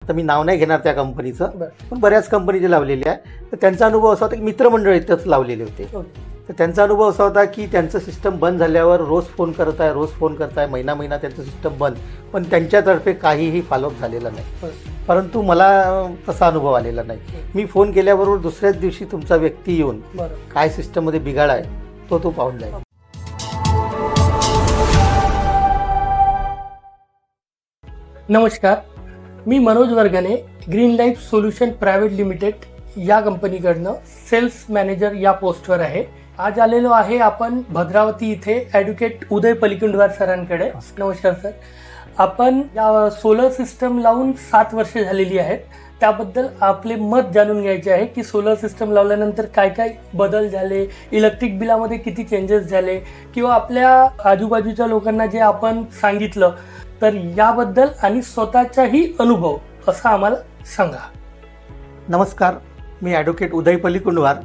आता मी नाव नाही घेणार त्या कंपनीचं, पण बऱ्याच कंपनीचे लावलेले आहे. तर त्यांचा अनुभव असा होता की मित्रमंडळ इथंच लावलेले होते. तर त्यांचा अनुभव असा होता की त्यांचं सिस्टम बंद झाल्यावर रोज फोन करत आहे, महिना त्यांचं सिस्टम बंद, पण त्यांच्यातर्फे काहीही फॉलोअप झालेला नाही. परंतु मला तसा अनुभव आलेला नाही. मी फोन केल्याबरोबर दुसऱ्याच दिवशी तुमचा व्यक्ती येऊन काय सिस्टममध्ये बिघाड आहे तो पाहून जाईल. नमस्कार, मी Manoj Vargane, green life solution private limited या कंपनीकडनं सेल्स मॅनेजर या पोस्टवर आहे. आज आलेलो आहे आपण भद्रावती इथे ॲडव्होकेट उदय पलिकुंडवार सरांकडे. नमस्कार सर. आपण या सोलर सिस्टम लावून 7 वर्षे झालेली आहेत. त्याबद्दल आपले मत जाणून घ्यायचे आहे की सोलर सिस्टम लावल्यानंतर काय काय बदल झाले, इलेक्ट्रिक बिलामध्ये किती चेंजेस झाले, किंवा आपल्या आजूबाजूच्या लोकांना जे आपण सांगितलं तर याबद्दल आणि स्वतःचाही अनुभव असा आम्हाला सांगा. नमस्कार, मी ॲडव्होकेट उदय पलिकुंडवार,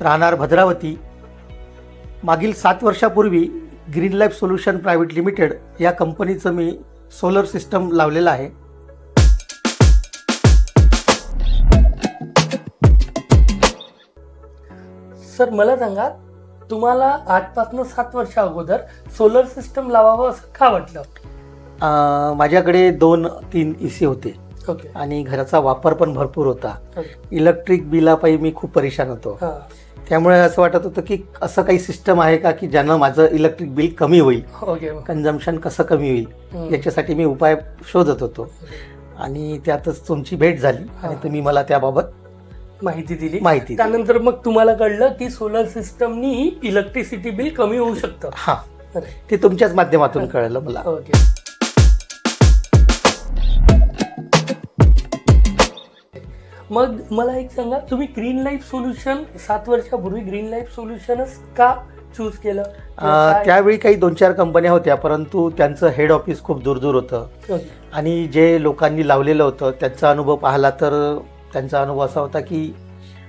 राहणार भद्रावती. मागील 7 वर्षापूर्वी green life solution private limited या कंपनीचं मी सोलर सिस्टम लावलेलं आहे. सर मला सांगा, तुम्हाला आजपासून 7 वर्षा अगोदर सोलर सिस्टम लावावं असं का वाटलं? माझ्याकडे 2-3 EC होते आणि घराचा वापर पण भरपूर होता. इलेक्ट्रिक बिलापायी मी खूप परेशान होतो. त्यामुळे असं वाटत होतं की असं काही सिस्टम आहे का की ज्यानं माझं इलेक्ट्रिक बिल कमी होईल, कन्झम्पन कसं कमी होईल, याच्यासाठी मी उपाय शोधत होतो. आणि त्यातच तुमची भेट झाली आणि तुम्ही मला त्याबाबत माहिती दिली. त्यानंतर मग तुम्हाला कळलं की सोलर सिस्टमनी इलेक्ट्रिसिटी बिल कमी होऊ शकतं. हा, ते तुमच्याच माध्यमातून कळलं मला. मग मला एक सांगा, तुम्ही ग्रीन लाईफ सोल्युशन 7 वर्षापूर्वी ग्रीन लाईफ सोल्युशनच का चूज केलं? त्यावेळी काही 2-4 कंपन्या होत्या, परंतु त्यांचं हेड ऑफिस खूप दूर होतं. आणि जे लोकांनी लावलेलं होतं त्यांचा अनुभव पाहिला तर त्यांचा अनुभव असा होता की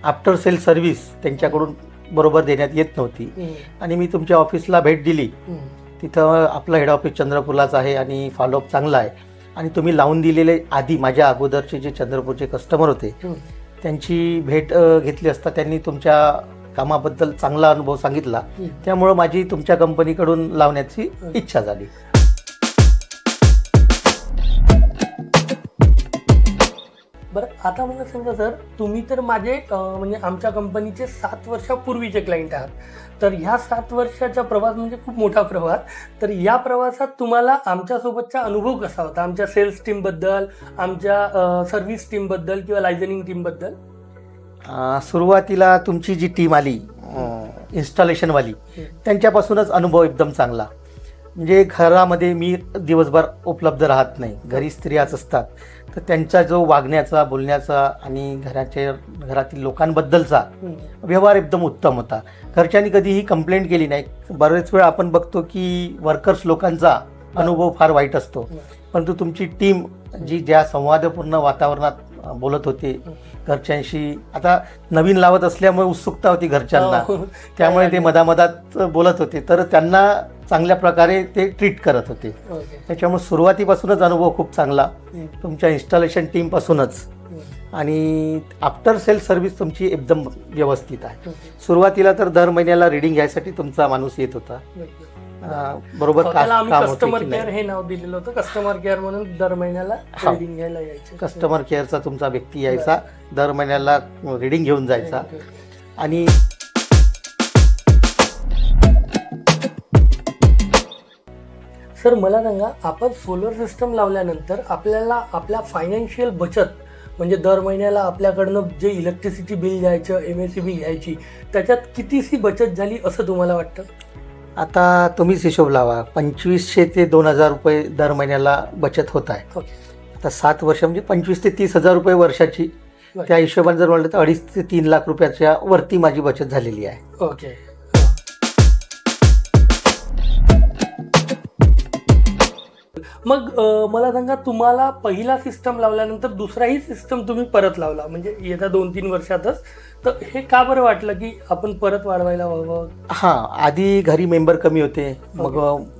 आफ्टर सेल सर्व्हिस त्यांच्याकडून बरोबर देण्यात येत नव्हती. आणि मी तुमच्या ऑफिसला भेट दिली. तिथं आपलं हेड ऑफिस चंद्रपूरलाच आहे आणि फॉलोअप चांगला आहे. आणि तुम्ही लावून दिलेले आधी माझ्या अगोदरचे जे चंद्रपूरचे कस्टमर होते त्यांची भेट घेतली असता त्यांनी तुमच्या कामाबद्दल चांगला अनुभव सांगितला. त्यामुळं माझी तुमच्या कंपनीकडून लावण्याची इच्छा झाली. बरं, आता मला सांगा सर, तुम्ही तर माझे म्हणजे आमच्या कंपनीचे 7 वर्षापूर्वीचे क्लायंट आहात. तर ह्या 7 वर्षाचा प्रवास म्हणजे खूप मोठा प्रवास. तर या प्रवासात तुम्हाला आमच्यासोबतचा अनुभव कसा होता? आमच्या सेल्स टीमबद्दल, आमच्या सर्व्हिस टीमबद्दल किंवा लायझनिंग टीमबद्दल? सुरुवातीला तुमची जी टीम आली इन्स्टॉलेशनवाली, त्यांच्यापासूनच अनुभव एकदम चांगला. म्हणजे घरामध्ये मी दिवसभर उपलब्ध राहत नाही, घरी स्त्रियाच असतात. तर त्यांचा जो वागण्याचा, बोलण्याचा आणि घरातील लोकांबद्दलचा व्यवहार एकदम उत्तम होता. घरच्यांनी कधीही कंप्लेंट केली नाही. बरेच वेळा आपण बघतो की वर्कर्स लोकांचा अनुभव फार वाईट असतो, परंतु तुमची टीम ज्या संवादपूर्ण वातावरणात बोलत होते घरच्यांशी, आता नवीन लावत असल्यामुळे उत्सुकता होती घरच्यांना, त्यामुळे ते मधामधात बोलत होते, तर त्यांना चांगल्या प्रकारे ते ट्रीट करत होते. त्याच्यामुळे सुरुवातीपासूनच अनुभव खूप चांगला तुमच्या इन्स्टॉलेशन टीमपासूनच. आणि आफ्टर सेल सर्व्हिस तुमची एकदम व्यवस्थित आहे. सुरुवातीला तर दर महिन्याला रिडिंग घ्यायसाठी तुमचा माणूस येत होता. बरोबर कस्टमर केअर हे नाव दिलेलं होतं, कस्टमर केअर म्हणून दर महिन्याला रिडिंग घ्यायला यायचं. कस्टमर केअरचा तुमचा व्यक्ती यायचा, दर महिन्याला रिडिंग घेऊन जायचा. आणि सर मला सांगा, आपण सोलर सिस्टम लावल्यानंतर आपल्याला आपल्या फायनान्शियल बचत म्हणजे दर महिन्याला आपल्याकडनं जे इलेक्ट्रिसिटी बिल द्यायचं, MSEB घ्यायची, त्याच्यात कितीशी बचत झाली असं तुम्हाला वाटतं? आता तुम्हीच हिशोब लावा, 2500 ते 2000 रुपये दर महिन्याला बचत होत आहे. आता 7 वर्ष म्हणजे 25 ते 30,000 रुपये वर्षाची. त्या हिशोबाने जर म्हणलं तर 2.5 ते 3 लाख रुपयाच्या वरती माझी बचत झालेली आहे. ओके. मग मला सांगा, तुम्हाला पहिला सिस्टम लावल्यानंतर दुसराही सिस्टम तुम्ही परत लावला म्हणजे येत्या 2-3 वर्षातच, तर हे का बरं वाटलं की आपण परत वाढवायला हवं? हां, आधी घरी मेंबर कमी होते, मग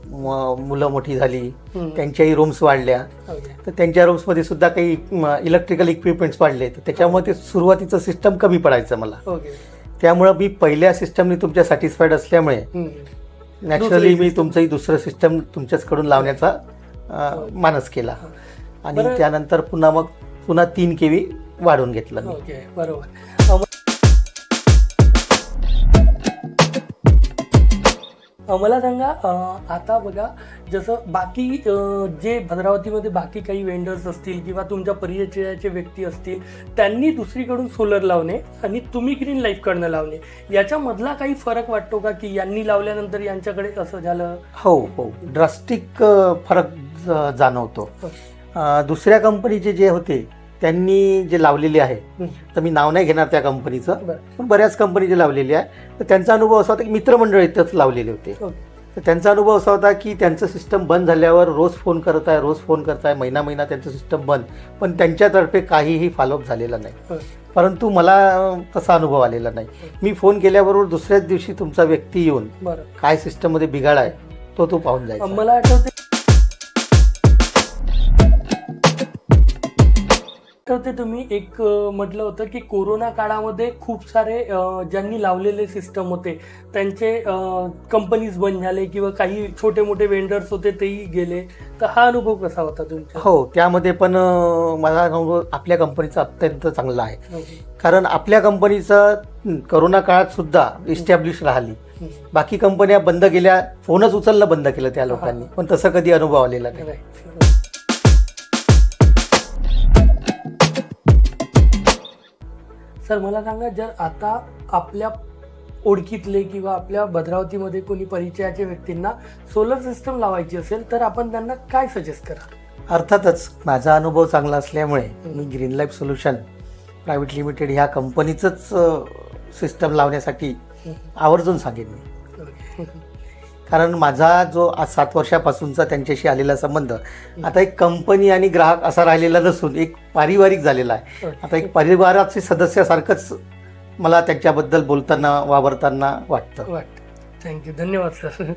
मुलं मोठी झाली, हम्म. त्यांच्याही रूम्स वाढल्या, ओके. तर त्यांच्या रूम्समध्ये सुद्धा काही इलेक्ट्रिकल इक्विपमेंट्स वाढले, तर त्याच्यामुळे ते सुरुवातीचं सिस्टम कमी पडायचं मला. ओके. त्यामुळं मी पहिल्या सिस्टमनी तुमच्या सॅटिस्फाईड असल्यामुळे हम्म. नॅचरली मी system. तुमचंही दुसरं सिस्टम तुमच्याचकडून लावण्याचा मानस केला आणि बरं. त्यानंतर पुन्हा 3 kV वाढवून घेतलं मी. ओके, बरोबर. मला सांगा, आता बघा, जसं बाकी जे भद्रावतीमध्ये बाकी काही वेंडर्स असतील किंवा तुमच्या परिचयाचे व्यक्ती असतील, त्यांनी दुसरीकडून सोलर लावणे आणि तुम्ही ग्रीन लाईफकडनं लावणे, याच्यामधला काही फरक वाटतो का, की यांनी लावल्यानंतर यांच्याकडे असं झालं? हो हो, ड्रास्टिक फरक जाणवतो. दुसऱ्या कंपनीचे जे होते त्यांनी जे लावलेले आहे, तर मी नाव नाही घेणार त्या कंपनीचं, बरं. पण बऱ्याच कंपनी जे लावलेली आहे, तर त्यांचा अनुभव असा होता की मित्रमंडळ इथंच लावलेले होते. तर त्यांचा अनुभव असा होता की त्यांचं सिस्टम बंद झाल्यावर रोज फोन करताय, महिना त्यांचं सिस्टम बंद, पण त्यांच्यातर्फे काहीही फॉलोअप झालेला नाही. परंतु मला तसा अनुभव आलेला नाही. मी फोन केल्याबरोबर दुसऱ्याच दिवशी तुमचा व्यक्ती येऊन बरं, काय सिस्टममध्ये बिघाड आहे तो पाहून जायचा. मला आठवते तुम्ही एक म्हटलं होतं की कोरोना काळामध्ये खूप सारे ज्यांनी लावलेले सिस्टम होते त्यांचे कंपनीज बंद झाले किंवा काही छोटे मोठे वेंडर्स होते तेही गेले, तर हा अनुभव कसा होता तुमचा? हो, त्यामध्ये पण माझा अनुभव आपल्या कंपनीचा अत्यंत चांगला आहे. कारण आपल्या कंपनीचं कोरोना काळात सुद्धा इस्टॅब्लिश राहिली. बाकी कंपन्या बंद केल्या, फोनच उचलणं बंद केलं त्या लोकांनी, पण तसं कधी अनुभव आलेला नाही. सर, मला सांगा, जर आता आपल्या ओळखीतले किंवा आपल्या भद्रावतीमध्ये कोणी परिचयाच्या व्यक्तींना सोलर सिस्टम लावायची असेल तर आपण त्यांना काय सजेस्ट करा? अर्थातच माझा अनुभव चांगला असल्यामुळे मी green life solution private limited ह्या कंपनीचंच सिस्टम लावण्यासाठी आवर्जून सांगेन मी. कारण माझा जो आज 7 वर्षापासूनचा त्यांच्याशी आलेला संबंध आता एक कंपनी आणि ग्राहक असा राहिलेला नसून एक पारिवारिक झालेला आहे. आता एक परिवाराचे सदस्यासारखंच मला त्यांच्याबद्दल बोलताना वावरताना वाटतं. थँक्यू, धन्यवाद सर.